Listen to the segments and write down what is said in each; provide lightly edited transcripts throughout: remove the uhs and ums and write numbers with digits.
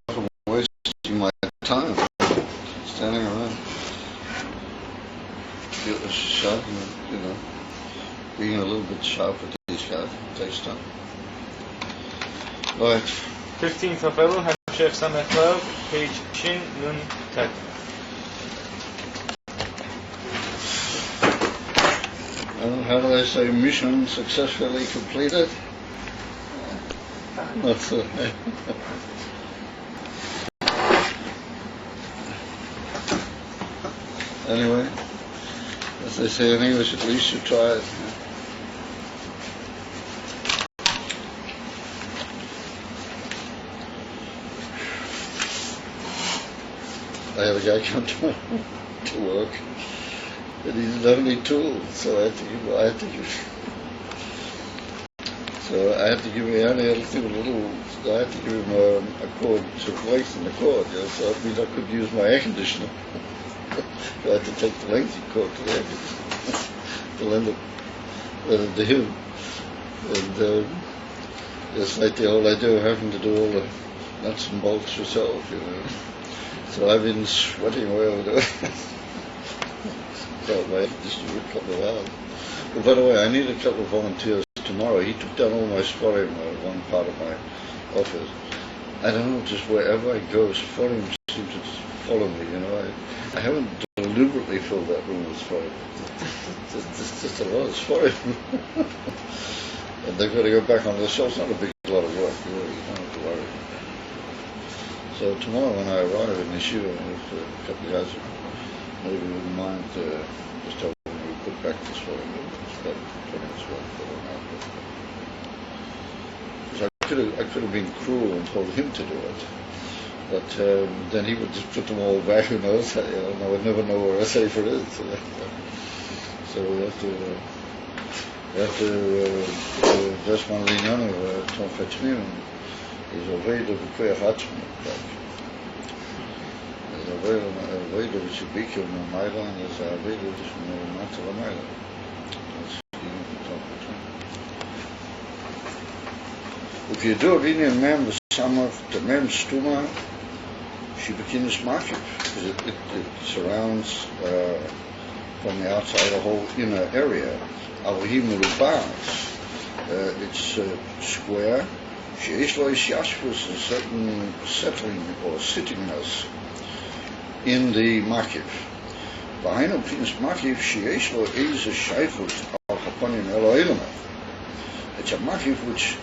I'm wasting my time standing around. Get sharp, being a little bit sharp with these guys takes time. Right. 15th of Elul, Hashef Samech Vav, page Shin Nun Tet. How do I say mission successfully completed? Not so. Anyway, as they say in English, at least you try it. I had a guy come to work, and he didn't have any tools, so I had to give him a cord to place in the cord, so it means I could use my air conditioner. I had to take the lengthy cord to the air conditioner to lend it to him. And it's like the whole idea of having to do all the nuts and bolts yourself, So I've been sweating away over there. Got my just a couple of hours. But by the way, I need a couple of volunteers tomorrow. He took down all my sforim in one part of my office. I don't know, just wherever I go, sforim seem to just follow me. I haven't deliberately filled that room with sforim. It's just a lot of sforim. And they've got to go back on the shelf. It's not a big lot of work, really. You don't have to worry. So tomorrow when I arrive in Yeshiva, if a couple of guys maybe wouldn't mind just helping me put back this way, it's about 20 minutes work for an hour. Because I could have been cruel and told him to do it, but then he would just put them all back, who knows, and I would never know where a safer is. So we have to just one linyano, Tom Fetchmim, is a way to be Hatchman. There's a way to should be killed in Maila, and there's a way to just not to the Maila. If you do a Vinyan Mem, the sum of the Mem Stuma, she begins market, because it surrounds from the outside a whole inner area. Avohim Merubas, it's square. Sheesh lo yashvus, a certain settling or sittingness in the makif. V'hainu p'nus makif sheesh lo is a shaychut al chaponim elo. It's a makif which,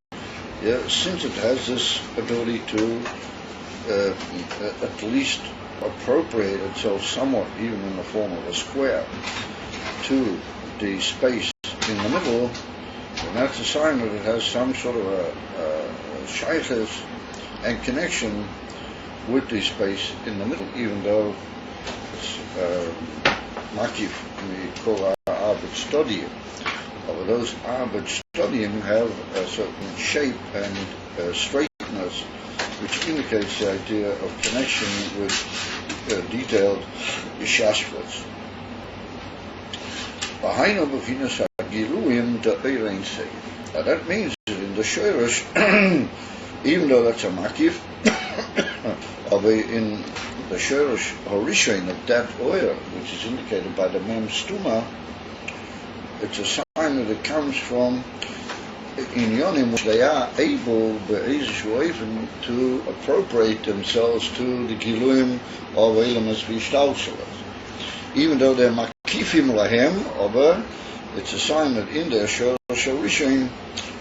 since it has this ability to at least appropriate itself somewhat, even in the form of a square, to the space in the middle, and that's a sign that it has some sort of a shaykhs and connection with the space in the middle, even though it's makif, we call our arbit stodium. But those arbit stodium have a certain shape and straightness, which indicates the idea of connection with detailed shashvas. That means that in the Shoresh, even though that's a makif, in the Shoresh Horishain of that oil, which is indicated by the Mem Stuma, it's a sign that it comes from inyonim which they are able to appropriate themselves to the Giluyim of Elamas Vishtalshalas. Even though they're makifim lahem, aber it's a sign that in their Shorishain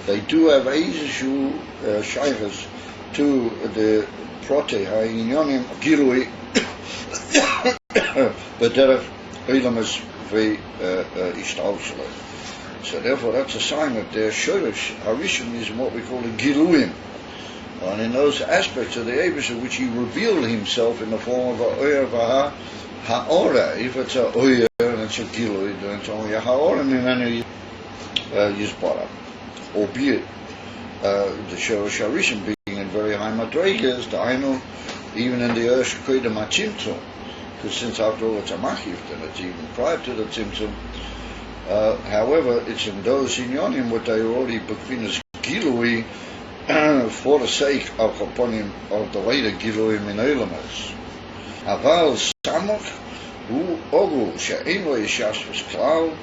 they do have Eizeshu shaykhs to the prote ha'inyonim Gilui b'derech Elamas Vishtalshalas. So therefore that's a sign that their Shorish Harishim is what we call a Giluyim. And in those aspects of the Eibusha which he revealed himself in the form of a Oyer Vaha Ha'ora. If it's a Oyer and it's a Gilui, then it's only a Ha'ora in any Yisbara. Albeit the Shorish Harishim being in very high madregas, the Ainu, even in the Ersh Koida Machimtzum, because since after all it's a Machif, then it's even prior to the Tzimtzum. However, it's in those inyonim what they already between as Gilui, for the sake of upon him of the later Giluim in Elamas. Aval Samech hu ogu she'eno yeshashvus klal,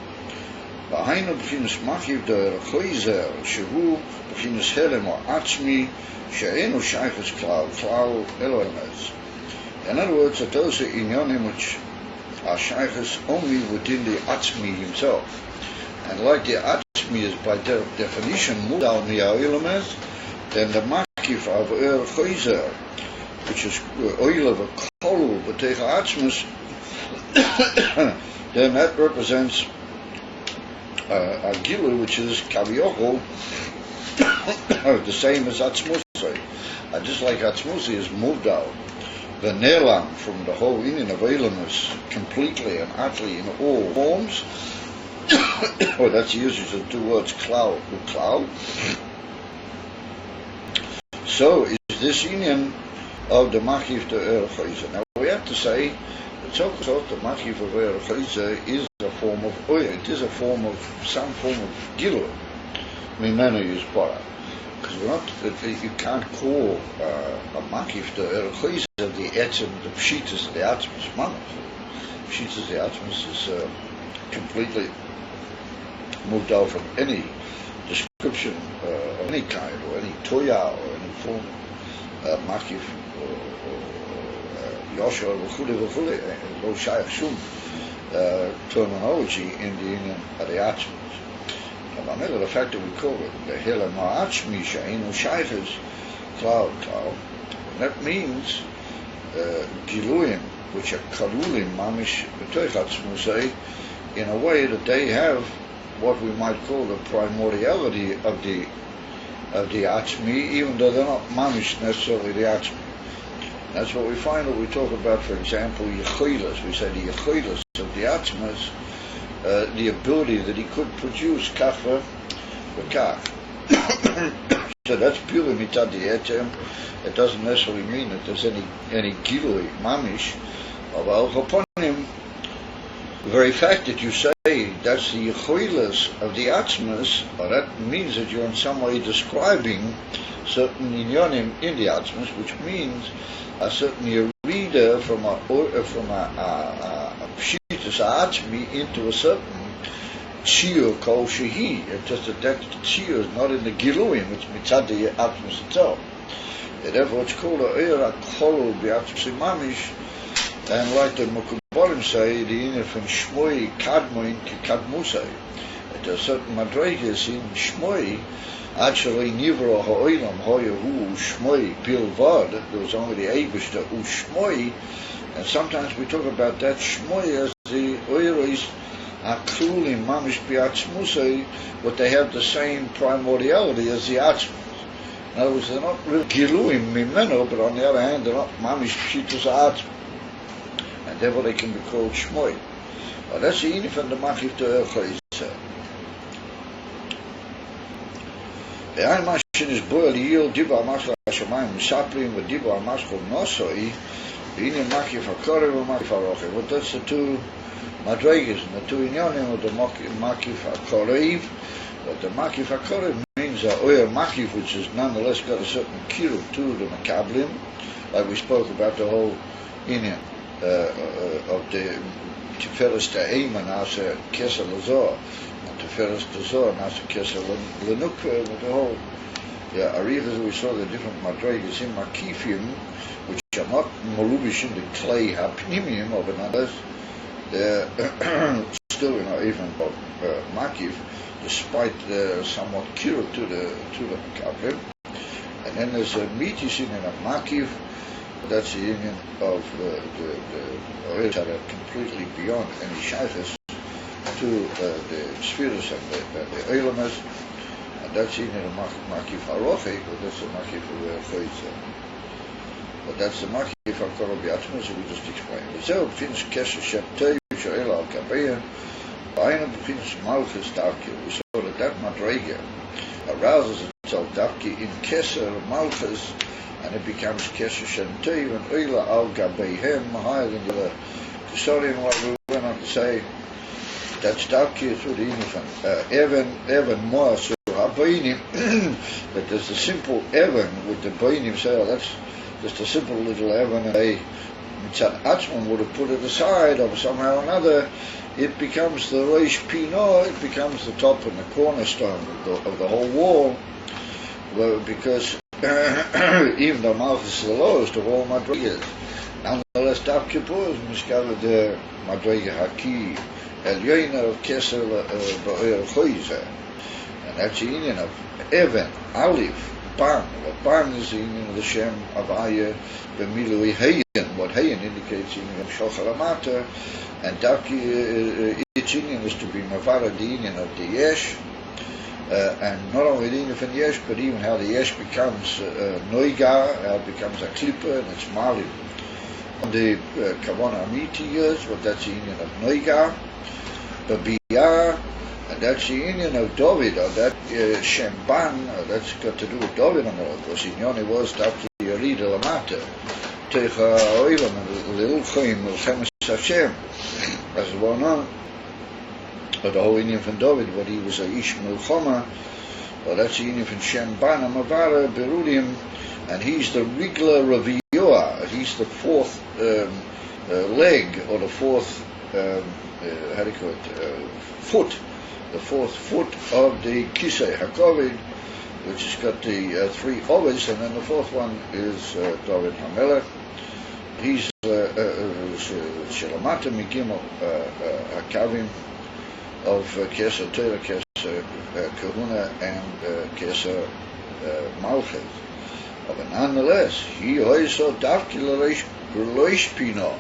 v'hainu b'chinas machiv der choizer shehu b'chinas helem or atzmi she'eno shaychus klal Elamas. In other words, that those are inyanim which are shaychus only within the atzmi himself. And like the atzmi is by definition mudal mi'a'ilamas, then the makif of choizer, which is oil of a kolu b'teicha atzmus, then that represents a gilu, which is kaviochol, the same as atzmusai. Just like atzmusai is moved out, the nelam from the whole union of ilamas completely and utterly in all forms. Oh, that's the usage of the two words cloud. So is this union of the Machif to Choizer. Now we have to say that so-called the Machif of Choizer is a form of oil. It is a form of some form of Gilur. Mimenu use para. Because we're not, you can't call a Machif to Choizer the etzem, the pshitas, the atmos. Pshitas, the atmos is completely moved out from any description of any kind, or any toya, or any form of makif, or yosha, or v'chule, and no shayach shum terminology in the union of the atzmos. Now, the fact that we call it the hela ma'atzmi she'enu shaychus cloud, that means giluyim, which are kalulim mamish b'toich atzmusay, in a way that they have what we might call the primordiality of the Atzmi, even though they're not mamish necessarily the Atzmi. That's what we find when we talk about, for example, Yechilas. We say the Yechilas of the Atzmas, the ability that he could produce kafra v'kach. So that's purely mitad the etem. It doesn't necessarily mean that there's any gilui mamish of al chaponim. The very fact that you say that's the yechilas of the atzmas, that means that you're in some way describing certain inyonim in the atzmas, which means a certain yerida from a pshitas atzmi into a certain tziyur kol shehi. It's just that tziyur is not in the giluim, it's mitzad the atzmas itself. And therefore it's called a era kolu b'atzmas mamish, and like the Mekubalim say, the union from Shmoi Kadmoin to Kadmusai. There are certain madrigas in Shmoi, actually Nivra Ha'olam Ha'yahu Shmoi Bilvad, there was only the Eibishter Shmoi, and sometimes we talk about that Shmoi as the Oiris Aklulim Mamish Biatzmusai, but they have the same primordiality as the Atzmus. In other words, they're not really Giluim Mimeno, but on the other hand, they're not Mamish Pshitus Atzmus. And therefore they can be called Shmoi. Well, that's the union from the Machif to Choizer. The Ein Mashin is boiled yield Dibba Mashal Hashemayim Misaplim with Dibba Mashal Nosoi, the union Machif HaKorev and Machif HaRochev. Well, that's the two madrigas, and the two inyonim of the Machif HaKorev. But the Machif HaKorev means a oil Machif, which has nonetheless got a certain kirub to the Makablim, like we spoke about the whole union. Of the Tiferes Ta'eman Nasa Kesel Lazor, and Tiferes Tazor Nasa Kesel Lenuk, with the whole Arivas. We saw the different madrigas in Makifim, which are not Molubish in the clay Hapnimium of another. They're still even of Makif, despite the somewhat kirub to the Makabrim. And then there's a Mitis in a Makif. That's the union of the oils that are completely beyond any shaykhs to the spheres and the oilamas, and that's the union of Makif HaRochei, but that's the Makif Choizer. But that's the Makif HaKorev B'atzmus, so we just explained. So, b'chinas kesher shem teiv she'el al kabein, b'ayna b'chinas malchus davki. We saw that madrega arouses itself davki in kesher malchus, and it becomes Kesher Shem Teiv and Oila Al Gabeihem, higher than the Kusarian. What we went on to say, that's Davki through the union from Evan Moa Sur Bainim, that there's a simple Evan with the Bainim say, oh, that's just a simple little Evan, and they, Mitzad Atzman would have put it aside, or somehow or another, it becomes the Reish Pino, it becomes the top and the cornerstone of the whole wall, because even though Malchus is the lowest of all Madrigas, nonetheless, Daf Kippur is Mishkava the Madriga Haki, El Yoina of Kesel Ba'er Choyza, and that's the union of Even, Aleph, Ban. What Ban is the union of the Shem Avaya B'Milui Hayan, what Hayan indicates the union of Shochar Amata, and Dafki, its union is to be Mavara, the union of the Yesh, and not only the union of Yesh, but even how the Yesh becomes Noiga, how it becomes a Klippa, and it's Mali. On the Kavana Amiti years, but that's the union of Noiga, but Biyah, and that's the union of David, or that Shemban, that's got to do with David on the because Inyoni was Dafki Yorid Elamata, Techa Oilam, and Lil Chaim, Chemes Hashem, as well known. But the whole union from David, what he was a Ish Milchoma, well, that's the union from Shemban, Mavara, Berudim, and he's the Rigla Raviyah, he's the fourth leg, or the fourth, how do you call it, foot, the fourth foot of the Kisei HaKovid, which has got the three ovis, and then the fourth one is David HaMelech. He's Shelamata Migimel HaKavim of Keser Torah, Keser Kahuna, and Keser Malchus. But nonetheless, he also Davki L'Reish Pino.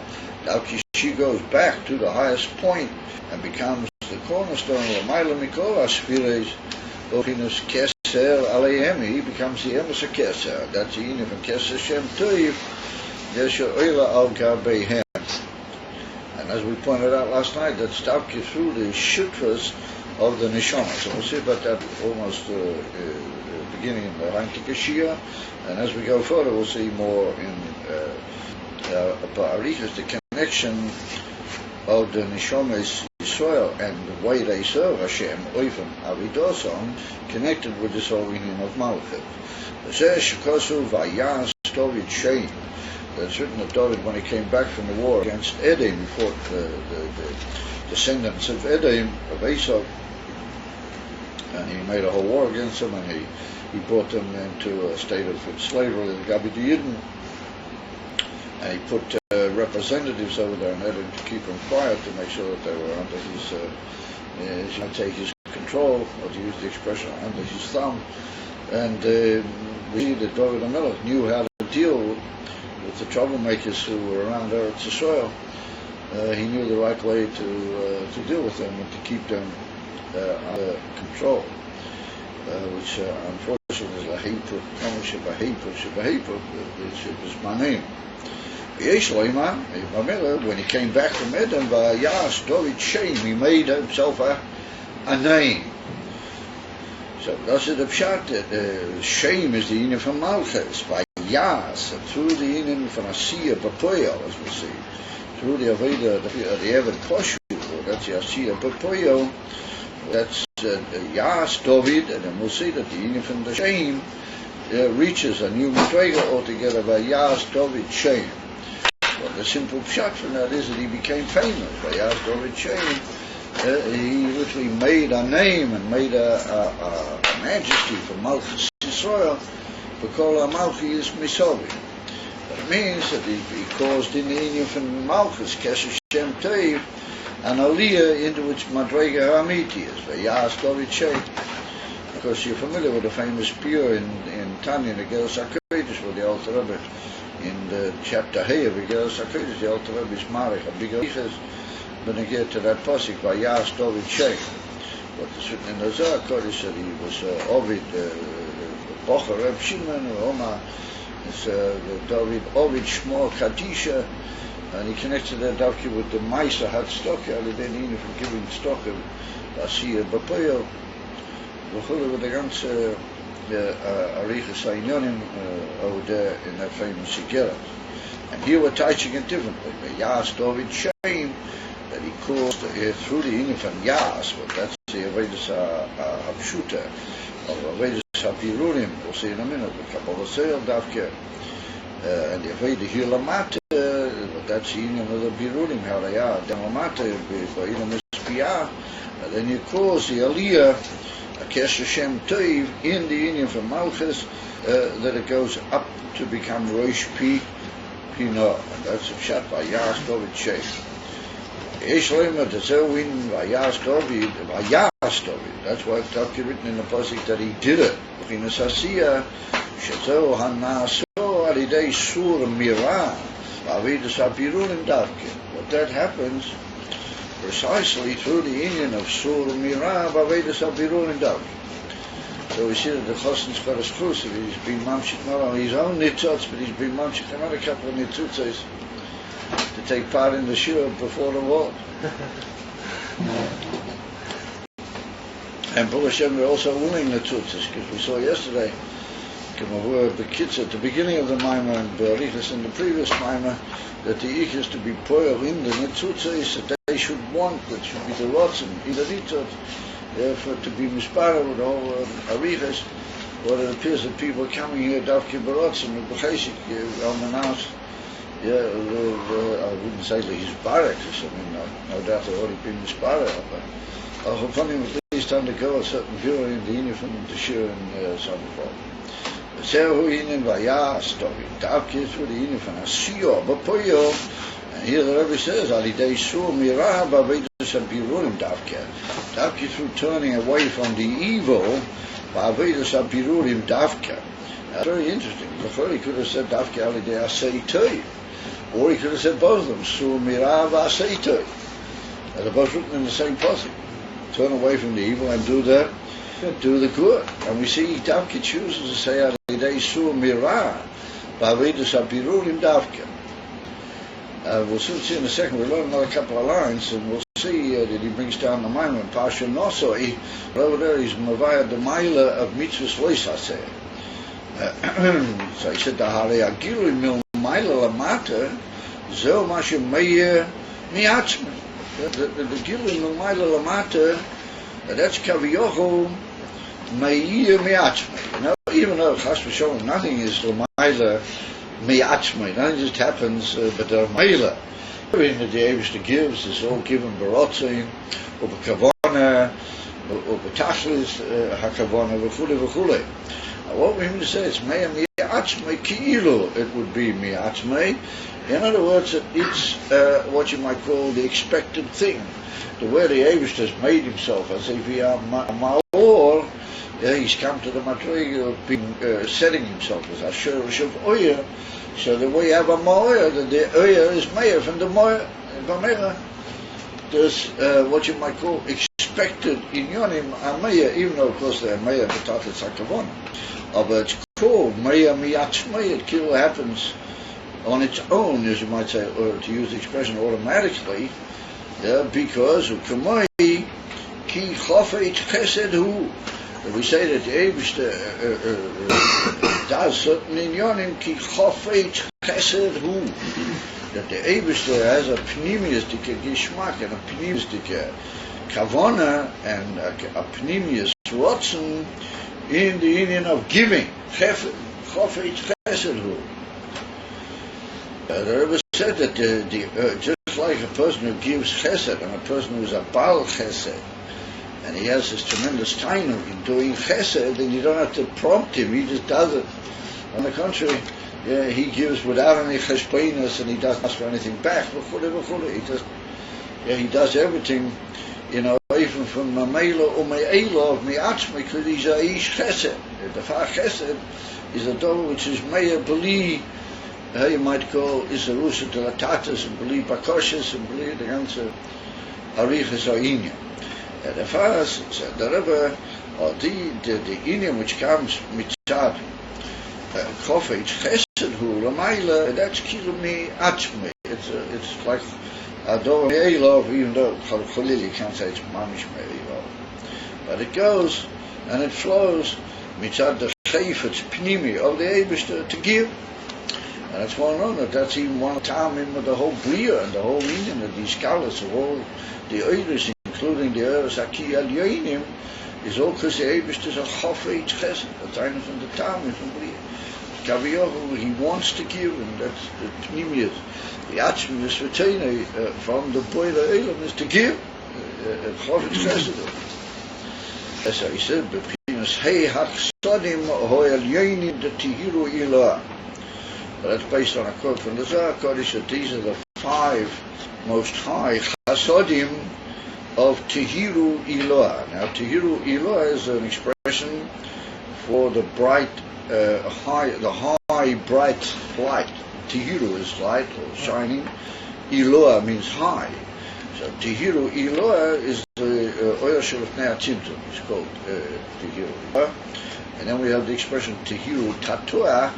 Davki, she goes back to the highest point and becomes the cornerstone of Maila Mikol Aspires Opinus Keser Aleim. He becomes the emes of Keser. That's the union from Keser Shem Toiv. Yesha Oila Al Garbeihem. And as we pointed out last night, that's Davki through the Shutras of the Neshama. So we'll see about that almost beginning in the Hankikashia. And as we go further, we'll see more in Ba'arichas, the connection of the Neshamas Yisrael and the way they serve Hashem, Oivim Avidoson, connected with this whole union of Malchut. Shekasu Vayas David Shein. That's written that David, when he came back from the war against Edom, he fought the descendants of Edom, of Esau, and he made a whole war against them, and he brought them into a state of slavery, the Gabi Yidden, and he put representatives over there in Edom to keep them quiet, to make sure that they were under his, take his control, or to use the expression, under his thumb. And we see that David HaMelech knew how to deal with the troublemakers who were around Eretz Yisrael. He knew the right way to deal with them and to keep them under control, which unfortunately is Lahipur, which is my name. When he came back from Edom, Vayas David Shein, he made himself a name. So that's the pshat that shame is the union from Malchus. Vayas, through the union from Asiya Bapoyo, as we see, through the Aveda, the Evan Koshu, that's the Asiya Bapoyo. That's Yas David, and then we'll see that the union from the shame reaches a new Madriga altogether by Yas David Shein. Well, the simple pshat from that is that he became famous by Yas David Shein. He literally made a name and made a majesty for Malchus Yisrael, because Malchi is Misovi. That means that he caused in the union from Malchus, Kesher Shem Teiv, an aliyah into which Madrega Hamiti is, Vayas David Shein. Because you're familiar with the famous pure in Tanya, the Geras HaKodesh, where the Alter Rebbe, in the chapter Hey of the Geras HaKodesh, the Alter Rebbe is Marich, a bigger Iches, when they get to that pasuk, Vayas David Shein. But it's written in the Zohar Kodesh that he was Ovid, Bocher Reb Shimon, Oma, it's David Ovid Shmo Kadisha, and he connected that Davki with the Maisa had stock, then even from giving stock of Asiya Bapoyo, with the ganze Arichas Ainyonim over there in that famous Sigera. And here we're teaching it differently. Yas David Shein, that he caused through the union from Yas, but that's the Avedis Habshuta, of Avedis HaBirurim. We'll see in a minute, the Kabbalah Seil Davke, and the Aveda Hilamate, that's the union of the Birurim, how they are, Demamate, Ba'ilum Espiyah, and then you cause the Aliyah, Akesh Hashem Toiv, in the union from Malchus, that it goes up to become Rosh Pi, Pino, and that's a shot by Yas David Sheikh. Eshleima Tezewin Vayas David, that's why it's written in the Pasuk that he did it. Pinasasiya, Shato Hanaso, Alidei Sur Mira, Avidus Abirurim Davke. But that happens precisely through the union of Sur Mira, Avidus Abirurim Davke. So we see that the Chosn's got exclusive. He's been mamshik not only his own nitzots, but he's been mamshik another couple of nitzotzes to take part in the shiur before the war. And Baruch Hashem, we're also willing nitzotzes, because we saw yesterday, at the beginning of the Maimah and Berichas in the previous Maimah, that the ich is to be poil in the nitzotzes, that they should want, that should be the rotzen, in the nitzot, for to be mispara with the whole Arichas, or it appears that people are coming here, Davke Barotzim, and Becheshik, Almanas, I wouldn't say that he's barracks, I mean, no doubt they've already been mispara, but I'm finding at least undergo a certain view in the uniform of the Shir and Samech Vav. Sehu Inin Vayas, Davke through the uniform, Asiyo, Bapoyo, and here the Rebbe says, Alidei Sur Mirah, Bavedus Abirurim Davke. Davke through turning away from the evil, Bavedus Abirurim Davke. That's very interesting. Before he could have said Davke Alidei Asei Toiv, or he could have said both of them, Sur Mirah Asei Toiv. They're both written in the same pasuk. Turn away from the evil and do the good. And we see Davke chooses to say Alidei Sur Mirah, Bavedus Abirurim Davke. We'll soon see in a second. We'll learn another couple of lines, and we'll see that he brings down the Maimon and Pasha Nosoi. Over there, he's Mavaya the Maila of Mitzvahs Loisaseh. So he said, "The Hare Agilu Mil Maila Lamata, Zel Masha Meir Miatzme." The Gilu Mil Maila Lamata, that's Kaviyocho Meir Miatzme. You know, even though Chas v'Sholom nothing is Lamaila Miatzme, nothing just happens, but the Maila. Everything that the Eibishter gives is all given Barotzin, or B'Kavona, or B'Tachlis, HaKavona, v'chule. What we mean to say is Meir Miatzme Ki'ilu, it would be Miatzme. In other words, it's what you might call the expected thing. The way the Eibishter has made himself, as if he are Ma'or, he's come to the Madriga of being setting himself as Asher of Oyer. So the way you have a Ma'or, the Oyer is Meir from the Moyer. There's what you might call expected in Yonim Ameya, even though of course they're Meir B'Tachlis HaKavona. But it's called Meir Miatzme. It still happens on its own, as you might say, or to use the expression automatically, because Ukamoi Ki Chofet Chesed Hu. We say that the Eibishter does certain inyonim Ki Chofet Chesed Hu. That the Eibishter has a pneumistic gishmak and a pneumistic kavona and a pneumius rotzen in the union of giving. Chofet Chesed Hu. The Rebbe said that just like a person who gives chesed and a person who is a Baal chesed, and he has this tremendous tainug in doing chesed, then you don't have to prompt him, he just does it. On the contrary, he gives without any cheshbeinas and he doesn't ask for anything back. He does everything, even from Mamela or Me'ela of Mi'atzme, because he's a ish chesed. The far chesed is a door which is Me'er Beli, you might call Isarusa de la Tatas and believe Bakoshes and believe the ganze Arichas Oinya. The first, the Rebbe, or the Inyam which comes mitzad Chofet Chesed Hu Lamaila, that's Kilumi Atzme. It's like Ador Me'elov, even though Chalil you can't say it's Mamish Me'elov. But it goes and it flows mitzad the Chayfetz Pnimi of the Eibishter to give. And it's well known that that's even one time in the whole Bria and the whole meaning of these scholars of all the Eidus, including the Eres Aki Al Yoinim, is ook gezegd, is a chofeit chesed. That's einer von der Tamen von Bria. Kaviochu, he wants to give, and that's the pnimius. The atzmius v'teine from the boiler elam is to give. Chofeit chesed. As I said, bepinas hei hachsodim hoel yenim de tihiru ilah. That's based on a quote from the Zohar Kodesh, that these are the 5 most high chasodim of Tihiru Ilah. Now, Tihiru Ilah is an expression for the bright, high, bright light. Tihiru is light or shining. Ilah means high. So Tihiru Ilah is the oil shelofnei atzimtzum. It's called Tihiru Ilah. And then we have the expression Tihiru Tatuah.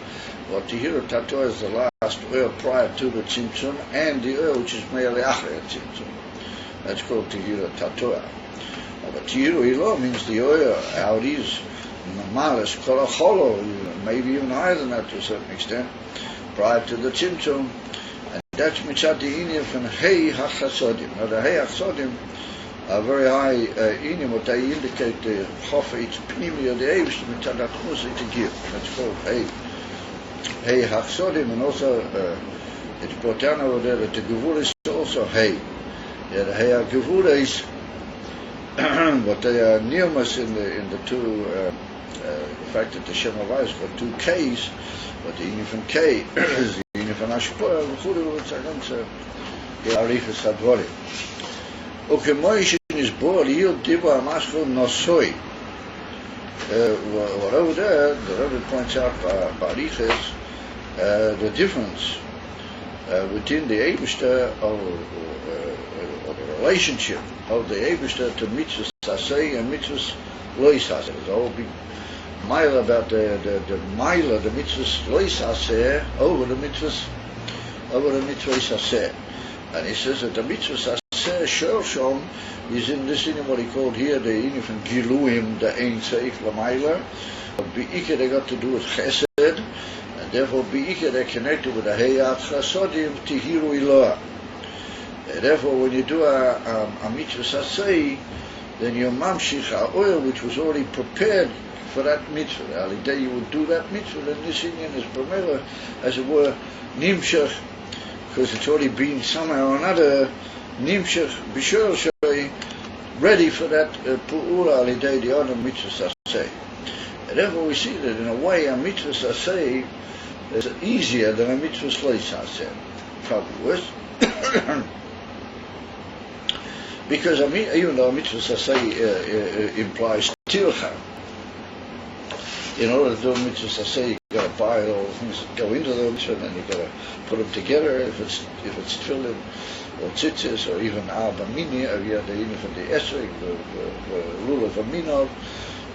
Well, Tihiru Tatuah is the last oil prior to the tzimtzum, and the oil which is merely achar tzimtzum. That's called Tihiru Tatuah. But Tihiru Ilah means the oil, how it is, malas, kolacholo, maybe even higher than that to a certain extent, prior to the tzimtzum. And that's mitzad the inyam from Hei HaChasodim. Now the Hei HaChasodim are very high inyam, what they indicate the chofeit pnimi of the Eibush, mitzad atmos to give. That's called Hei HaChasodim, and also it's brought down over there that the Gevurah is also Hei. Yeah, the Hei HaGevurah is but they are nearness in the two, the fact that the Shem Havai has got 2 K's, but the union from K is the union from Ashpoah, which I don't say, the Arichas HaDvarim. Okay, Moishe is born, Yil Diba Amaschel Nosoi. What over there, the Rebbe points out by Arichas, the difference within the Eibishter of the relationship of the Eibishter to mitzvahs saseh and mitzvahs lo saseh. There's a whole big mile about the mile, the mitzvahs lo saseh over the mitzvahs saseh. And he says that the mitzvahs saseh shorshon is in this in what he called here the in from Giluim, the Ein Seif Lamaila. Be'ikah they got to do with Chesed, and therefore Be'ikah they're connected with the Heyat Chasodim Tihiru Ilah. Therefore, when you do a mitzvah saseh, then your mamshich oil, which was already prepared for that mitzvah, the day you would do that mitzvah, then this Indian is promela, as it were, nimshach, because it's already been somehow or another nimshach b'shor shay, ready for that pu'ula al day the other mitzvah saseh. And therefore, we see that in a way a mitzvah saseh is easier than a mitzvah slay saseh. Probably was. Because even though mitzvah saseh implies tilcha, in order to do a mitzvah saseh, you got to buy all the things that go into the mitzvah, and then you got to put them together. If it's tefillin or tzitzis or even abamini, or you have the unit from the esrog, the rule of aminov,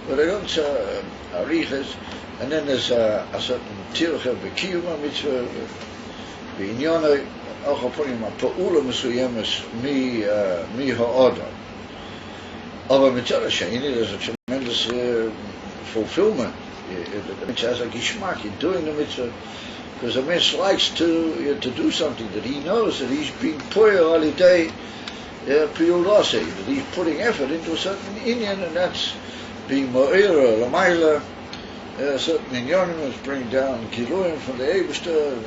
but I don't say arichas, and then there's a certain tilcha b'kiyuma mitzvah b'inyonah. Auch upon him a pa'ula mesuyemes mi ha'adam. Aber mitzvah sheni, there's a tremendous fulfillment. The mitzvah has a gishmak in doing the mitzvah, because a man likes to do something that he knows that he's being poyer all day, piyulase, that he's putting effort into a certain inyan, and that's being mo'ira, lamayla. Certain inyonim bring down kiluim from the Eibishter,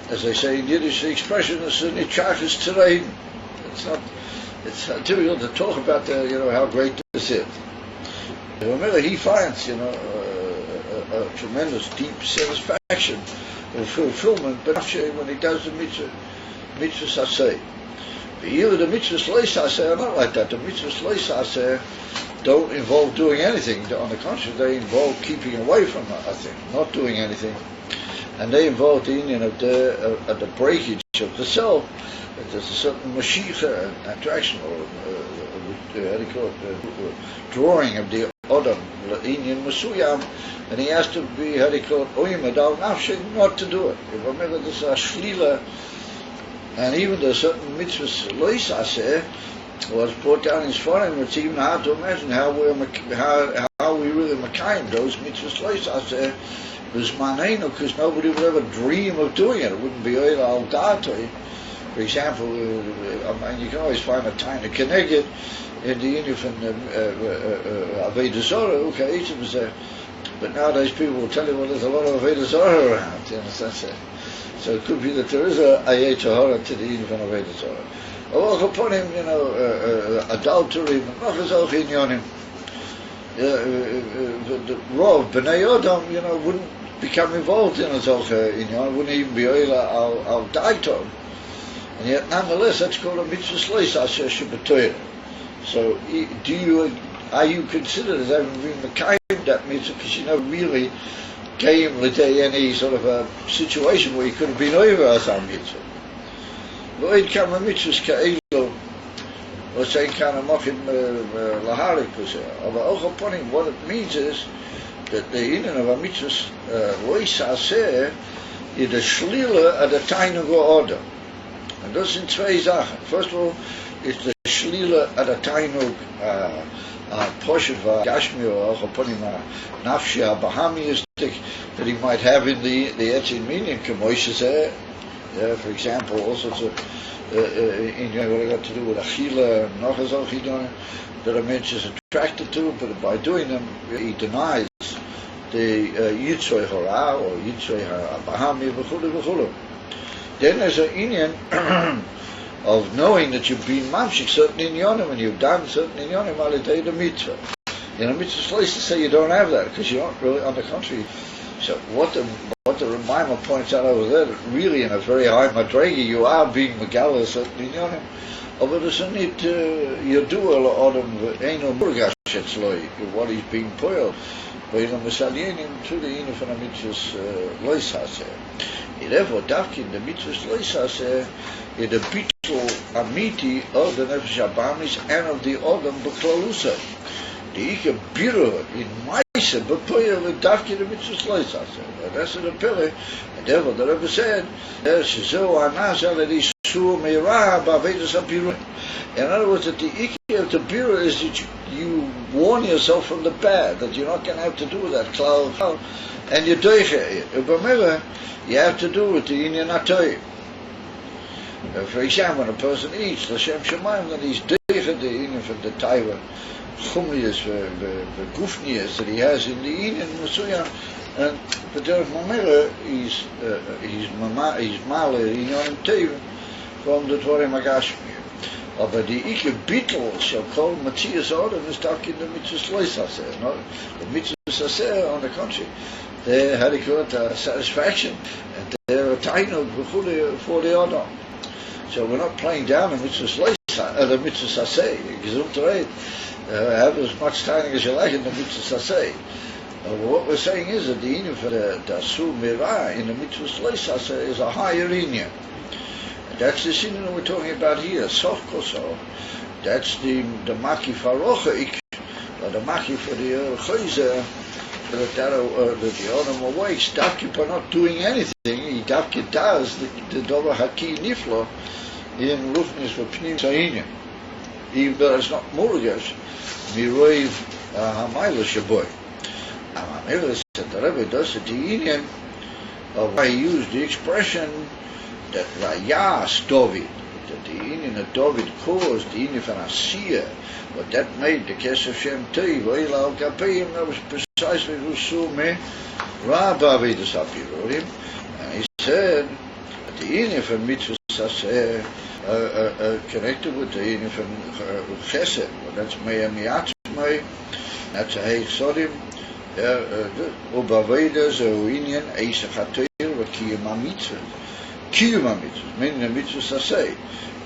as they say in Yiddish, the expression is nichachis terrain. It's difficult to talk about how great this is. Remember, he finds a tremendous deep satisfaction and fulfillment, but when he does the mitzvah saseh. Either the mitzvahs lo saseh are not like that. The mitzvahs lo saseh don't involve doing anything. On the contrary, they involve keeping away from a thing, not doing anything, and they involve the union of the breakage of the self. There's a certain mashiach, attraction, or drawing of the odam, the union masuyam, and he has to be oyim adal nafshe not to do it. If I remember, this is a shlila. And even the certain mitzvahs lo saseh was brought down in Sfarim. It's even hard to imagine how we really makayim those mitzvahs lo saseh b'zmanenu, because nobody would ever dream of doing it. It wouldn't be oil al datoi, For example, you can always find a tiny keneged in the union from Avodah Zorah, okay, each of us there. But nowadays people will tell you, well, there's a lot of Avodah Zorah around, you understand? So it could be that there is a Ayetahara to the union from Avodah Zorah. Or upon him, adultery, Nachazach Inyonim. The Rov, B'nai Adam, wouldn't become involved in a Zocha Inyon, wouldn't even be Oila al Daiton. And yet, nonetheless, that's called a mitzvah leis asher shebetoyre. So, are you considered as having been Mekayim that mitzvah, because you never really came l'day any sort of a situation where you could have been over as a mitzvah. Lo'id kama mitzvahs ka'elu, or saying kind of mochim laharik kuseh. But auch upon him, what it means is that the union of a mitzvah leis asher is the shlila at the tainug order. And das sind zwei Sachen. First of all, it's the shlila at a tainug portion of Gashmi or upon him nafshi bahamistic that he might have in the etzin meaning, Kemoishes, for example, all sorts of what I got to do with achila and nachazal chidon that a mensch is attracted to, but by doing them he denies the yitzrei hora or yitzrei bahami v'chulu v'chulu. Then there's an inyan of knowing that you've been mamshik certain inyanim and you've done certain inyanim alidei the mitzvah. Mitzvah place to say you don't have that because you aren't really on the contrary. So what the Remaima points out over there, that really in a very high madregi you are being megala certain inyanim. But there's a need you do a lot of eino murgash etzloi what he's being poiled. But in the Misalyanim to the inyan from the mitzvahs lois haseh. Therefore, Davkin, the mitzvahs lois haseh, is the bittul amiti of the nefesh abamis and of the odom b'klalusa. The ikar bira in ma'isa b'poyer with Davkin the mitzvahs lois haseh. And that's the pillar. And therefore, the Rebbe said, "Shezo anas aledi sur meira b'avedas habiruim." In other words, that the ikar of the bira is that you warn yourself from the bad, that you're not going to have to do that klal, and you doiche. Ubamela, you have to do with the inyan atoy. For example, when a person eats l'shem shemayim, then he's doiche the inyan from the taiva chumiyas, the gufniyas that he has in the inyan mesuyam, and but there mamela he's male inyan teiv from the Torah Magashmi. But the Ike Beetle shall call Matthias order is talking the mitzvahs lois haseh. No, the mitzvahs haseh, on the contrary, they had a satisfaction and they're a tainug for the order. So we're not playing down the mitzvahs lois, the mitzvahs haseh. Gesundheit, have as much tainug as you like in the mitzvahs haseh. What we're saying is that the inyan for the asur mirah in the mitzvahs lois haseh is a higher inyan. That's the sin that we're talking about here. Sof koso. That's the maki farocha, or the maki for the chayzer, that the Adam awakes. Davki by not doing anything. He davki does the dover haki niflo in rufnis for pnim sa'inya. Even though it's not murgash, miroiv hamayla shaboy. Hamayla said the Rebbe does the inyan of why he used the expression that Vayas David, that the inyan of David caused the inyan from Asiyah, but that made the Kesef Shem Teiv, Oila Al Kapeyim, that was precisely Rusu Me, Rabba Vedas Apirorim, and he said that the inyan from Mitzvah Saseh connected with the inyan from Chesed, well, that's Meya Miatzmei, that's a Heich Sodim, Uba Vedas, inyan Eisach HaTeir, Vakiyam HaMitzvah. Kiyuma mitzvahs, meaning the mitzvahs asay.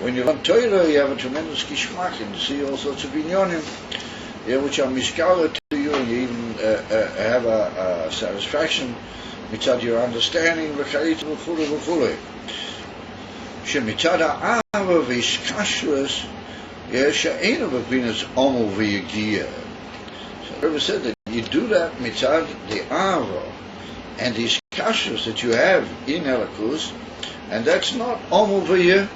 When you learn Torah, you have a tremendous gishmak, and you see all sorts of inyonim, which are mishkala to you, and you even have a satisfaction mitzad your understanding, v'chayit v'chule v'chule. Shemitzad ha'ava v'ishkashras, she'ena v'pinas omu v'yagiyah. So the Rebbe said that you do that mitzad the ava, and the ishkashras that you have in Elikus, and that's not omuviyah,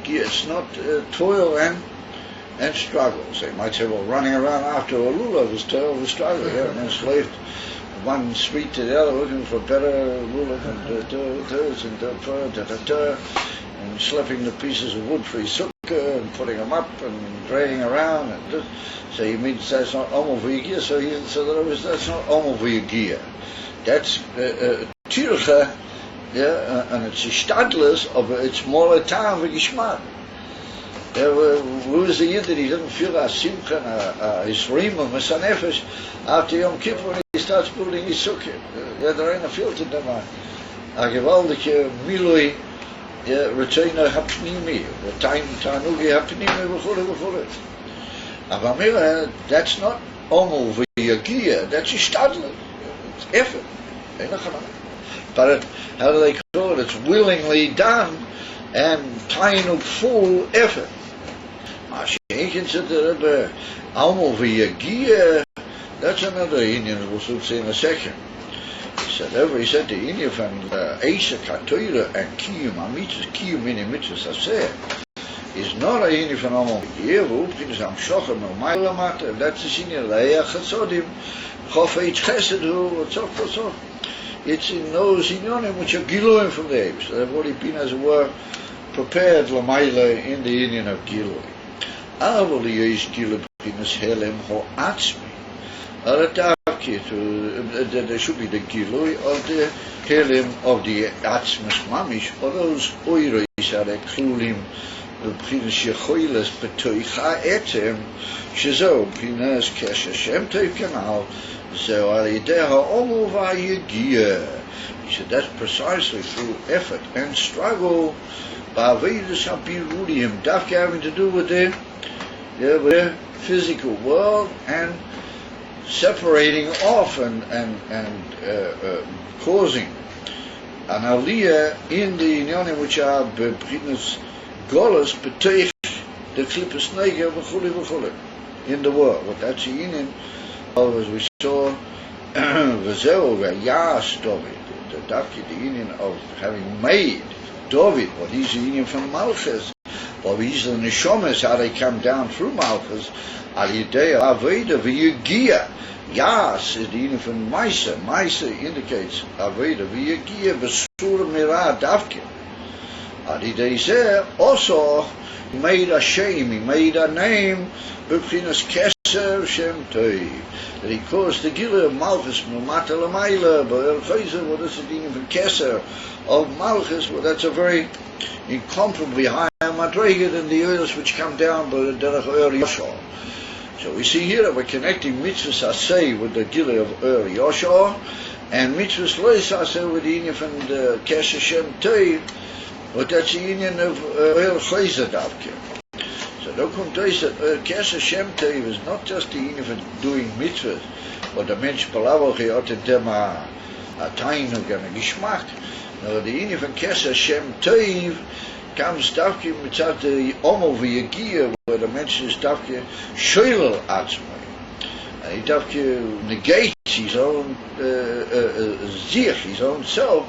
it's not toil and struggle. So you might say, well, running around after a lulav is toil and struggle. They're enslaved one street to the other looking for better wool and schlepping the pieces of wood for his sukkah and putting them up and dragging around. And so he means that's not Omo V'Yagia, so that's not Omo V'Yagia. That's Tircha, and it's a Stadlis, aber it's more a Tam v'Gishmak. Who is the Yid that he doesn't feel a Simcha, a Yisrael, a Sanefesh, after Yom Kippur when he starts building his sukkah? There ain't a filter in them. A gewaldige Milui, Retainer Hapnimi, Tanugi Hapnimi, v'chule. Aber that's not Omo V'Yagia, that's a Stadlis. It's effort. But how do they call it? It's willingly done and tainuk full effort. I consider Omo V'Yagia, that's another Indian we'll see in a second. He said the Indian from Eisa Katoira and Kiyum Amitzvah, Kiyum in Mitzvah Saseh, is not a Indian from Omo V'Yagia, but it's Amshochem Mailamata, that's the Indian Leia Chatzodim, Chofeit Chesed, who, it's in those inyonim which are giluim from the Eibush. So they've already been, as it were, prepared lamaila in the union of gilui. Avoli yesh gilu b'chinas helem ho'atzmi. There should be the gilui of the helem of the atzmas mamish, or those oiros are klulim b'chinas yechoiles b'toicha etem, shezo b'chinas kesha shem tev kanal. So Omo V'Yagia. He said that's precisely through effort and struggle, Ba'avedus HaBirulim, Dafka having to do with the physical world and separating off and causing an aliyah in the inyanim which are b'chinas golos b'teich the klippus nega v'chule in the world. But that's the inyan. As we saw, V'zeu v'yas David, the union of having made David, what he's the union from Malchus, but he's the Neshomas, how they come down through Malchus, Al Yidei Aveda V'Yagia. Yas is the union from Maisa. Maisa indicates Aveda V'Yagia B'Sura Mirah Davke. Al Yidei Zeh also he made a shame, he made a name, B'Chinas Keser Shem Tov. That he caused the Gila of Malchus, Mumata Lamaila, Ba'el Chayzer, what is the meaning of Keser of Malchus? Well, that's a very incomparably high madrega than the oils which come down by the Derech Yoshua. So we see here that we're connecting mitzvahs asay with the Gila of Yoshua, and mitzvahs lois asay with the union from the Keser Shem Tov, but that's the union of Oil Chayzer Davke. So don't come to us that Keser Shem Tov is not just the union for doing mitzvahs, but the mensch palavo chayot dem a tainug and a gishmak. No, the union for Keser Shem Tov comes davke mitzat the Omo V'Yagia, where the mensch is davke shoylel atzmai. And he davke negates his own zich, his own self,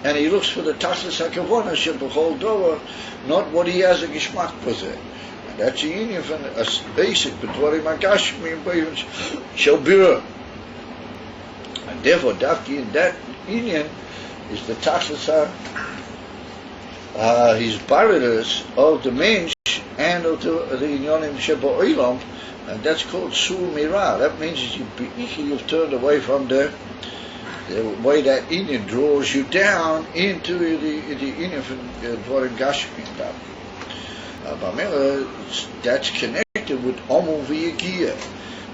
and he looks for the tachlis hakavona shebechol dover, not what he has a gishmak poseh. That's the union from a basic B'dvarim HaGashmi and B'yim Shalbira. And therefore, Dafki in that union is the Tachlis his barriers of the Mensch and of the Inyonim Sheba Oilam, and that's called Sur Mirah. That means that you've turned away from the way that union draws you down into the union from B'dvarim Gashmi and Dafki. That's connected with Omo V'Yagia,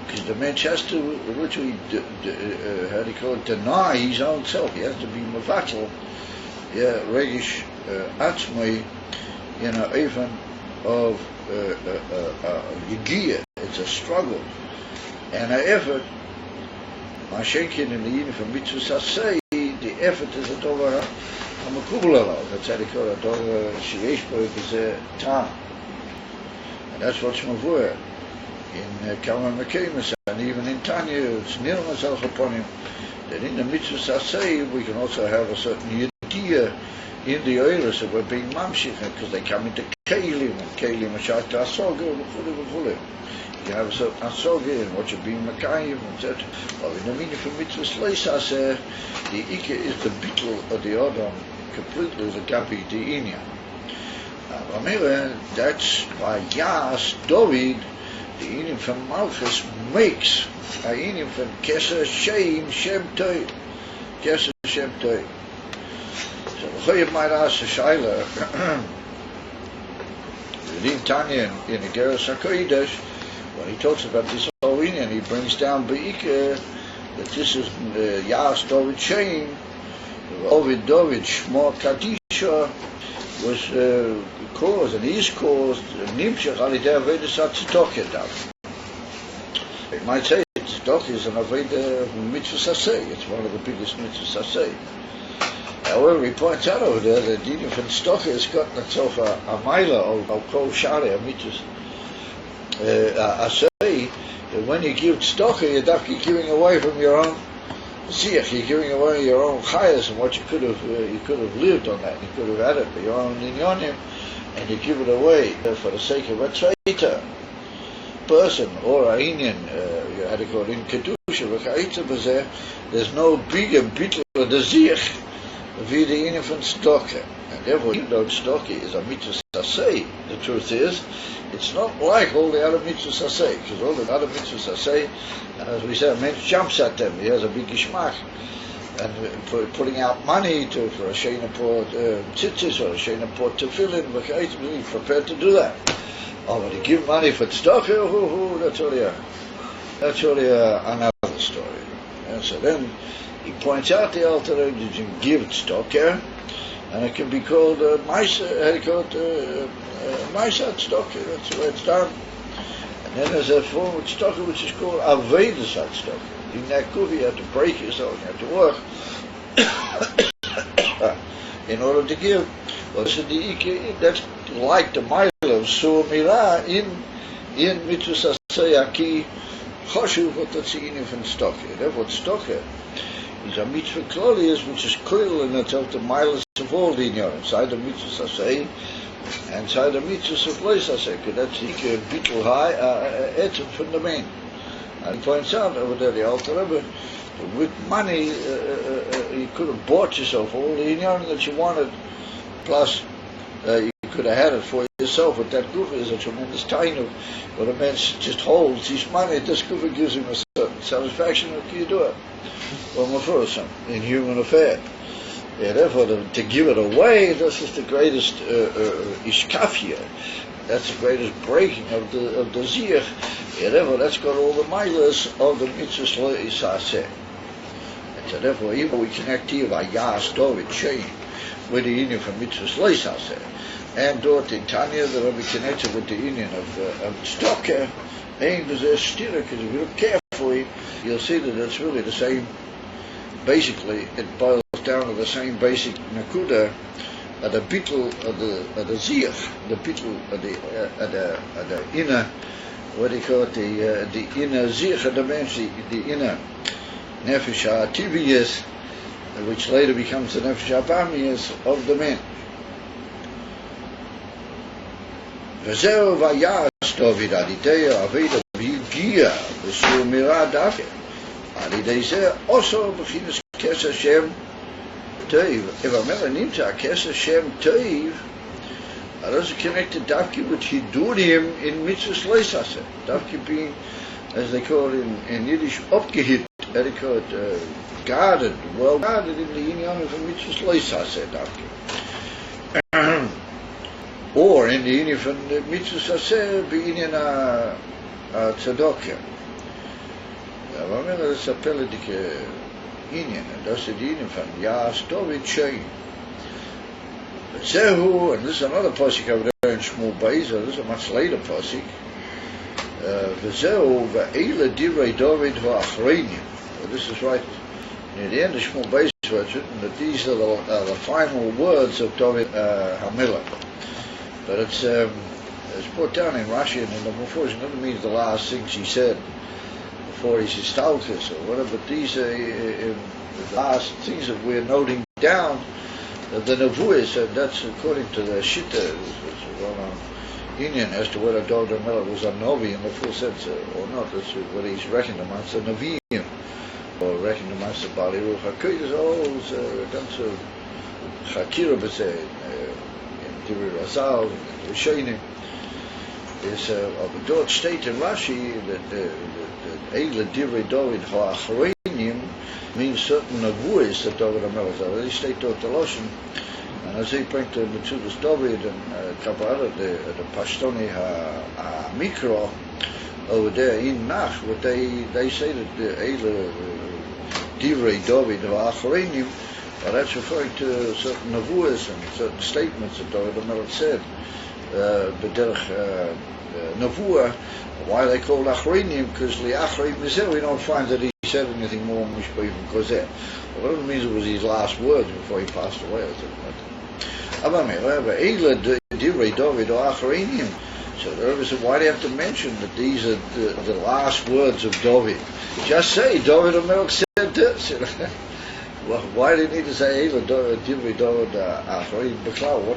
because the man has to literally, how do you call it, deny his own self. He has to be mevatel, regish atzmai, even of Yagia. It's a struggle and an effort. Mashenkin in the union for mitzvah sasei, the effort is a dover hamakubulalo. That's how they call it, dover sheyesh bo b'zeh tam. And that's what's mavur in Kalman Mekemus, and even in Tanya, it's nil myself upon him, that in the mitzvah sasei we can also have a certain idea in the oilers that we're being mamshich, because they come into Kalim, and Kalim Ashak Tasoga, you have a certain asoga and what you're being Makayim, etc. Well, in the meaning for mitzvahs leisas, the Ika is the beetle of the Adam, completely the Gabi the Inya. That's why Yas David, the Inyam from Malchus, makes a Inyam from Keser Shem Toy. Keser Shem Toy. So, you might ask the Shaila, in Tanya in the Geras HaKodesh, when he talks about this whole Inyan, he brings down Be'ikah that this is Yas David Shem, Ovid David Shmo Kadisha was caused and is caused Nimshach Alidei Avedis HaTzedakah. You might say Tzedakah is an Aveda Mitzvah Saseh. It's one of the biggest Mitzvah Saseh. However, he points out over there that even from Tzedakah has gotten itself a Maila of Kol Shari, a Mitzvah Aseh. When you give Tzedakah, you're giving away from your own Ziach, you're giving away your own chayas and what you could have lived on that. You could have had it for your own inyonim, and you give it away for the sake of a tzveita person or a inyan. You had to go in kedusha v'chayitza b'zeh. There's no bigger bittul of the ziach via the inyan from tzedakah, and therefore even though tzedakah is a mitzvah saseh, the truth is it's not like all the other mitzvahs saseh, because all the other mitzvahs saseh, and as we said, a man jumps at them, he has a big gishmak, and putting out money for a sheina port tzitzis or a sheina port tefillin, he's prepared to do that. Oh, but he give money for tzedakah, that's only another story. And so then he points out the altar that you can give tzedakah, and it can be called Maisa tzedakah. That's the way it's done. And then there's a form of tzedakah which is called Avedis tzedakah. In that kufi you have to break yourself, you have to work in order to give. Well, so that's like the mile of Sur Mirah in Mitzvah Sasayaki Choshuv Otatzini from tzedakah. Therefore, tzedakah is a mitzvah klolius which is clear in itself the miles of all the inyanim, inside the mitzvah saseh and inside the mitzvah of loy saseh, because that's the bittul high etzem from the main. And he points out over there the Alter Rebbe, with money you could have bought yourself all the inyanim that you wanted, plus you could have had it for yourself. But that gufa is a tremendous time of what a man just holds his money. This gufa gives him a certain satisfaction. What can you do it? Well, Mephursam, in human affair. Yeah, therefore, to give it away, this is the greatest ishkafia. That's the greatest breaking of the ziach. Yeah, therefore, that's got all the milas of the mitzvahs le'isaseh. And so therefore, even we connect here by Yas David chain with the union from mitzvahs le'isaseh. And dort in Tanya, that will be connected with the union of tzedakah. And there's a stira, because if you look carefully, you'll see that it's really the same. Basically, it boils down to the same basic nakuda, the bittul of the ziach, the bittul of the inner, what do you call it, the inner ziach of the man, the inner nefesh ha'tiviyas, which later becomes the nefesh ha'bamiyas of the man. V'zeu vayas David alidei aveda v'yigia v'sur mirah dafke. Alidei zeh also b'chinas keser Shem Toiv. If a man nimtza keser Shem Toiv, those are connected dafke with hidurim in mitzvahs leisaseh. Dafke being, as they call it in Yiddish, opgehit, they call it guarded, well guarded in the inyan of mitzvahs leisaseh dafke. Or in the union from the mitzvah saseh, be inyan tzedakah. Remember, that's a pelidik inyan, and that's the union from Yas David Shein. Zehu, and this is another pasuk over there in Shmuel Beis, this is a much later pasuk. Zehu ve'ela divrei David va'achreinim. This is right near the end of Shmuel Beis, where it's written that these are the final words of David HaMelech. But it's put down in Rashi and in the Mephursam. It doesn't mean the last things he said before his histalkus or whatever. But these are the last things that we're noting down. The nevuahs, and that's according to the Shitta, which is well known Indian as to whether David HaMelech was a Novi in the full sense or not. That's whether he's reckoned amongst the Nevi'im or reckoned amongst the Bali Ruch HaKodesh. All those ganze Chakira b'seh in Divrei Razal in Rishonim is of dort state in Rashi that Eile Divrei David HaAchreinim means certain Nevuos that David HaMelech already state dort the Loshen. And as he bring to Metzudas David and Kabbalah, the Pashtoni HaMikra over there in Nach, what they say that the Eile Divrei David HaAchreinim, well, that's referring to certain Nevuos and certain statements that David HaMelech said. B'derech Nevuah, why they called Achreinim, because Li'achreim Mizeh, we don't find that he said anything more Mishpah even Kozeh. Well, that means it was his last words before he passed away, I think. However, Eile Divrei David or Achreinim. So the Rebbe said, why do you have to mention that these are the last words of David? Just say, David HaMelech said this. Well, why do you need to say Eile Divrei David Achreinim B'klal?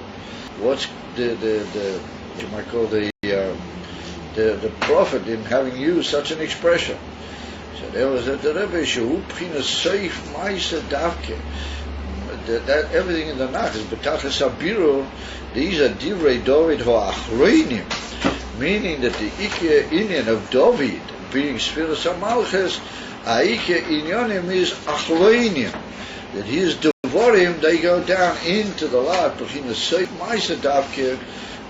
What's the you might call the profit in having used such an expression? So there was the Rebbe Shehu P'chinas Seif Ma'aseh Davke. That everything in the Nach is B'tachas Habiru. These are Divrei David HaAchreinim, meaning that the Ikeh Inyan of David being Sfiras HaMalchus, Ikeh Inyanim is Achreinim, that his Devarim they go down into the lot B'chinas Seif Ma'aseh Davke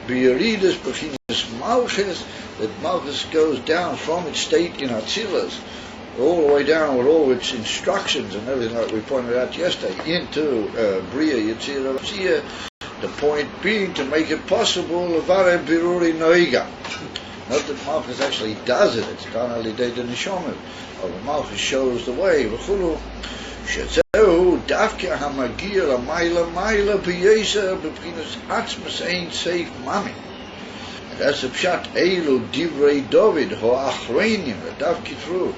B'Yeridas B'chinas Malchus, that Malchus goes down from its state in Atzilas all the way down with all its instructions and everything like we pointed out yesterday into Bria Yetzirah Tzia, the point being to make it possible Levare Biruri Noiga. Not that Malchus actually does it, it's done al Yidei the Neshama. Malchus shows the way. V'chulu Shetzeu Davke HaMagir Maila B'Yesa B'Pchinas Atzmas Ein Seif Mami. That's the pshat Eilu Divrei David HaAchreinim, the Davke through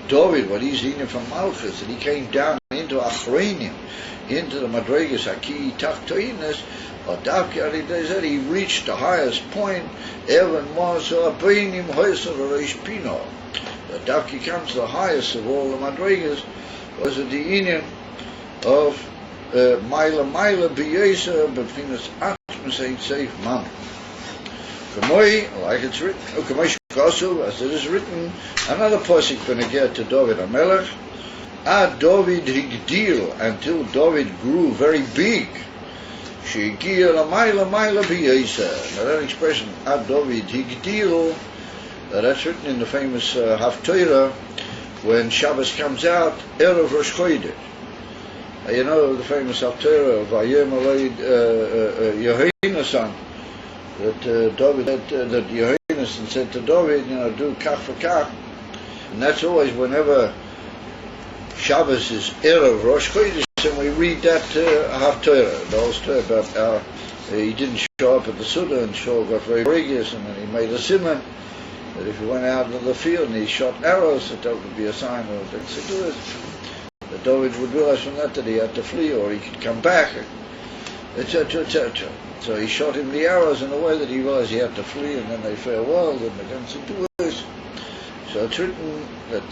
David, what he's in from Malchus, and he came down into Achreinim, into the Madregas Haki Tachtoinas, or Davke Alidei, he reached the highest point, Evan was Abinim Hoysa Reish Pino. The Davke comes to the highest of all the Madregas, was the Inyan of Maila B'Yesa, B'Pchinas Atmas Ein Seif Mami. Like it's written, as it is written, another pasuk v'negeh to David HaMelech, Ad David higdil, until David grew very big. Shegiya l'mayla b'yesa. Now that expression, Ad David higdil, that's written in the famous Haftorah when Shabbos comes out, Erev Rosh Chodesh. You know the famous Haftorah of Vayem Aleid Yehonasan, that David that Yehonasan said to David, do kach for kach, and that's always whenever Shabbos is Erev Rosh Chodesh, and we read that Haftorah, the whole story about how he didn't show up at the Suda, and Shaul got very rigorous, and then he made a simon that if he went out into the field and he shot arrows, that would be a sign of the Siddur, that David would realize from that he had to flee or he could come back, etc., etc. So he shot him the arrows in a way that he realized he had to flee, and then they farewelled and began to do this. So it's written that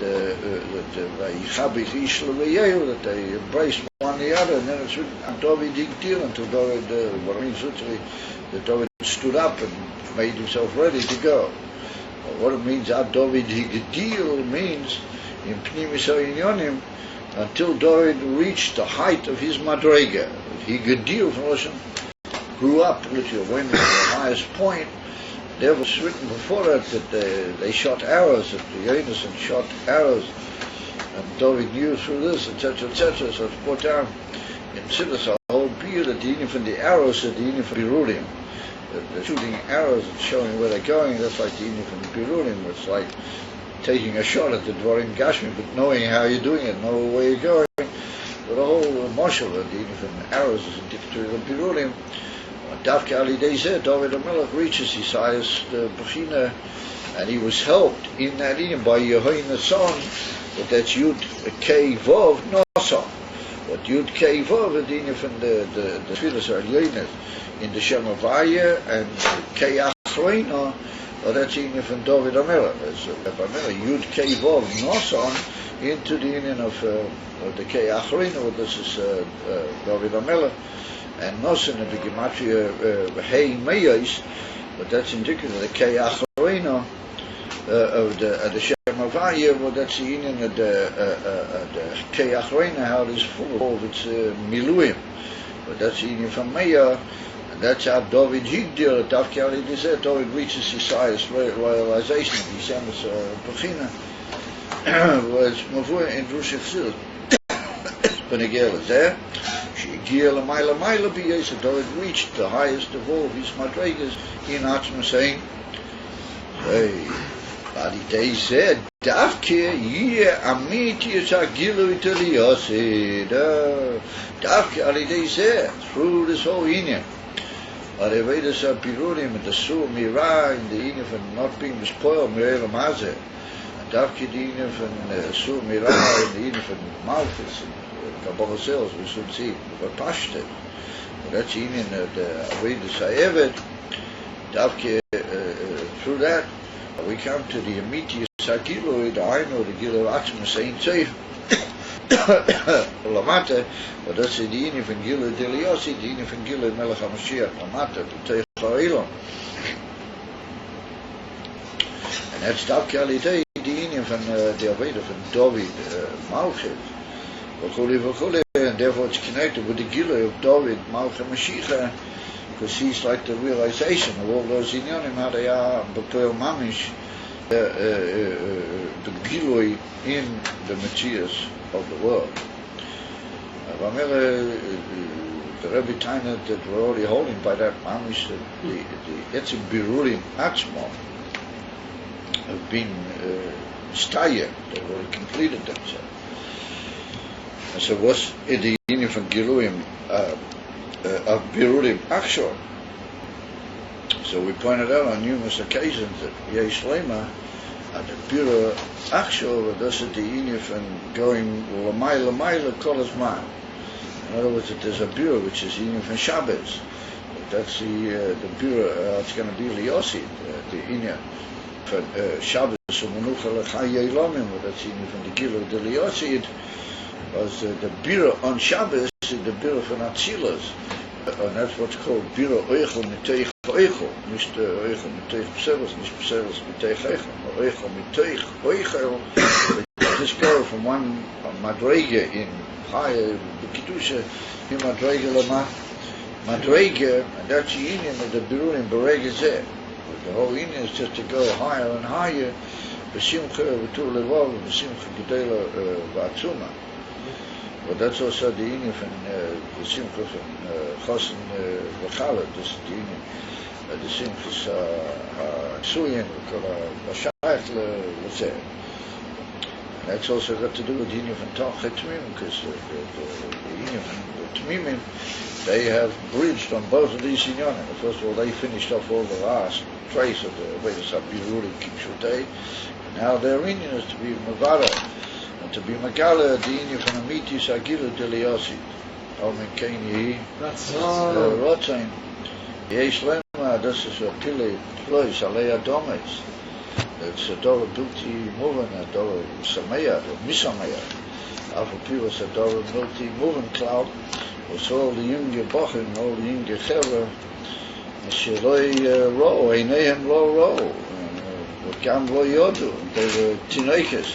they embraced one the other, and then it's written David Higdil, until David, what means literally that David stood up and made himself ready to go. What it means, Ad David Higdil, means in Pnimis HaInyonim, until David reached the height of his Madrega. Higdil from Russian grew up, literally went to the highest point. There was written before that they shot arrows, that the Yonasan shot arrows, and David knew through this, etc., etc. So it's brought down in Siddur, a whole period that the union from the arrows to the union from Birulim. They're shooting arrows and showing where they're going. That's like the union from Birulim. It's like taking a shot at the Dvarim Gashmi, but knowing how you're doing it, know where you're going. But the whole marshal of the union from arrows is indicative of Birulim. Davke Alidei Zeh, David HaMelech reaches his highest Bechina, and he was helped in that union by Yehonasan, but that's Yud Kei Vav Nasan. But Yud Kei Vav is the union from the Tfilas Elyonis in the Shem Havaya, and Kei Achroino, well, that's in from David Amela. Yud Kei Vav Noson into the union of the Kei Achroino. This is David Amela, and Noson in the Gematria Hei Meyos, but that's indicative of the Kei Achroino of the Samech Vav. Well, that's the union of the Kei Achroino, how it is full of its Miluim. But that's the union from Meya. That's how David Higdir, David reaches his highest realization. The Samech Vav was Mavur in Rusha Chzil. Benegel is there. She Giel Maila Maila Biyas. David reached the highest of all his madrigas in Atzma saying, hey, Badi said, Davke, ye Amiti Gilu Italiasi. Davke, Ali said, through this whole union. The Vedas are Pirurim and the Sur Mira in the Inif and not being spoiled, Mirela Maze. And Davki the Inif and Sur Mira in the Inif and Malchus and Kabbalah Sales, we should see, but Pashtet. That's the Union of the Vedas Eved. Davki, through that, we come to the Amiti Sagilu, the Aino, the Gilu Atzma Saint Safe. Lamata, but that's the Inif and Gilu Deliosi, the Inif and Gilu Melech HaMashiach, Lamata, the Teich HaElon. And that's Davki Alidei, the Inif and the Aveda from David Malchus, and therefore it's connected with the Gilu of David Malchus Mashiach, because he's like the realization of all those Inyanim, how they are, B'Poel Mamish, the Gilui in the Matthias of the world. The Rebbe Taina that we're already holding by that Mamish, the Etzim Birurim Atzmo have been Staya, they've already completed themselves. And so what's in the union from Giluim of Birurim Akshor? So we pointed out on numerous occasions that Yesh Lema at the Bira Akshor, that's at the Inif and going Lamaila Kolazman. In other words, that there's a Bira which is Inif and Shabbos. That's the Bira, it's going to be Liosi, the Inif for Shabbos, Menucha Lechayei Lomim, that's Inif and the Gilo de Liosi, was the Bira on Shabbos, the Bira for Natzilas. And that's what's called Bira Oichel Miteich Oichel, nicht Oichel Miteich Pselos, nicht Pselos Miteich Eichel, Oichel Miteich Oichel. Just go from one Madrege in higher, the Kedusha, in Madrege Lama, Madrege, and that's the union of the Birurim Berege Zeh. The whole union is just to go higher and higher, B'Simcha V'Tur Levov, B'Simcha Gedela V'Atzuma. But that's also the union from the Simcha from Chosin V'Chalad, this is the union, the Simchas Suyin, V'Shayach L'Zeh. And that's also got to do with the union from Talchet Tmimim, because the union from the Tmimim, they have bridged on both of these unionim. First of all, they finished off all the last trace of the Vedas HaBiruri Kipshutei, and now their union is to be Mavara, to be Magala, the union from Amiti Sagilu Deliosi. Omen Kain Yehi. That's Rotzain. Yesh Lema, this is a Pili Plois, Alei Adomes. It's a Dora Bilti Movin, a Dora Sameya, or Misameya. Alpha Pivas, a Dora Bilti Movin Cloud. Was all the Yunge Bochim, all the Yunge Chevra. Sheloi Ro, Einehem Lo Ro. Gam Lo Yodu. They were Tinoikas.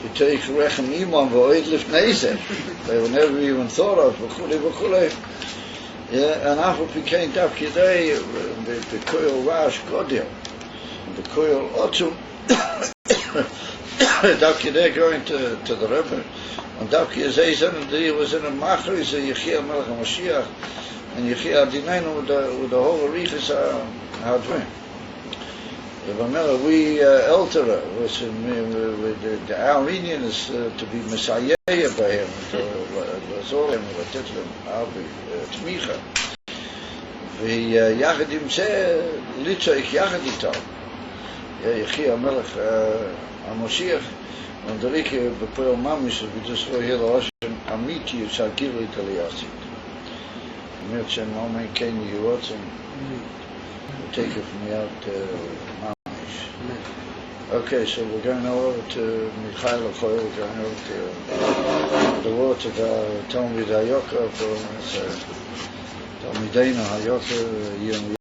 You take Rechem Iman Void Lift Nezer. They were never even thought of. Yeah, and after became Davkidei, the Koyol Rash Godia, the Koyol Otum, Davkidei going to the Rebbe, and Davkidei was in a Machris, Yechia Melech HaMashiach, and Yechia Adinainu with the whole Arichas HaDvim. We Eltera was the Armenian is to be Messiah by him. Was all him with Titlim Arbi Tmicha. We Yachadim Se Litzoich Yachaditam. Yechia Melech HaMashiach and the Rike B'Poel Mamish. We just saw here the Russian Amiti Sagilu Italiasit. Mirchen Omen Ken Yerotzim. We'll take it from the out Mamish. Okay, so we're going over to Mikhail Ochoy, we're going over to the words of our Talmud Hayokah from Talmidena Hayokah,